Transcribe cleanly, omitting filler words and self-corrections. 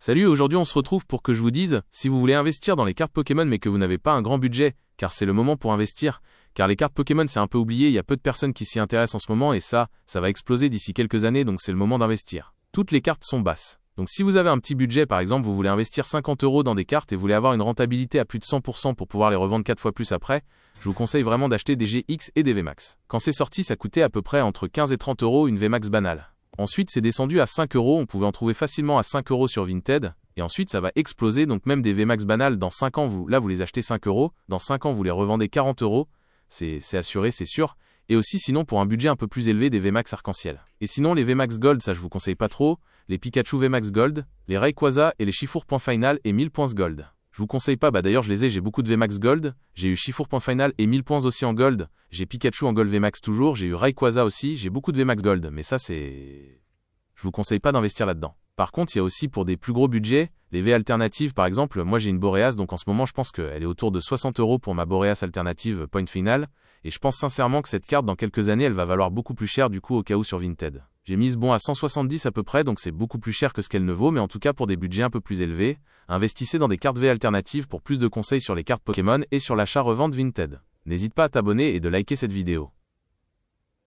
Salut, aujourd'hui on se retrouve pour que je vous dise, si vous voulez investir dans les cartes Pokémon mais que vous n'avez pas un grand budget, car c'est le moment pour investir, car les cartes Pokémon c'est un peu oublié, il y a peu de personnes qui s'y intéressent en ce moment et ça va exploser d'ici quelques années donc c'est le moment d'investir. Toutes les cartes sont basses. Donc si vous avez un petit budget par exemple, vous voulez investir 50 € dans des cartes et vous voulez avoir une rentabilité à plus de 100% pour pouvoir les revendre 4 fois plus après, je vous conseille vraiment d'acheter des GX et des VMAX. Quand c'est sorti ça coûtait à peu près entre 15 et 30 € une VMAX banale. Ensuite, c'est descendu à 5 €, on pouvait en trouver facilement à 5 € sur Vinted, et ensuite ça va exploser, donc même des VMAX banales, dans 5 ans, vous les achetez 5 €, dans 5 ans vous les revendez 40 €, c'est assuré, c'est sûr, et aussi sinon pour un budget un peu plus élevé des VMAX arc-en-ciel. Et sinon les VMAX Gold, ça je vous conseille pas trop, les Pikachu VMAX Gold, les Rayquaza et les Chifour Point Final et 1000 points Gold. Je vous conseille pas, d'ailleurs je les ai, j'ai beaucoup de VMAX Gold, j'ai eu Chifour Point Final et 1000 points aussi en Gold, j'ai Pikachu en Gold VMAX toujours, j'ai eu Rayquaza aussi, j'ai beaucoup de VMAX Gold, mais ça je vous conseille pas d'investir là-dedans. Par contre, il y a aussi pour des plus gros budgets, les V alternatives par exemple, moi j'ai une Boreas, donc en ce moment je pense qu'elle est autour de 60 € pour ma Boreas alternative Point Final, et je pense sincèrement que cette carte dans quelques années elle va valoir beaucoup plus cher du coup au cas où sur Vinted. J'ai mise bon à 170 à peu près, donc c'est beaucoup plus cher que ce qu'elle ne vaut, mais en tout cas pour des budgets un peu plus élevés, investissez dans des cartes V alternatives pour plus de conseils sur les cartes Pokémon et sur l'achat-revente Vinted. N'hésite pas à t'abonner et de liker cette vidéo.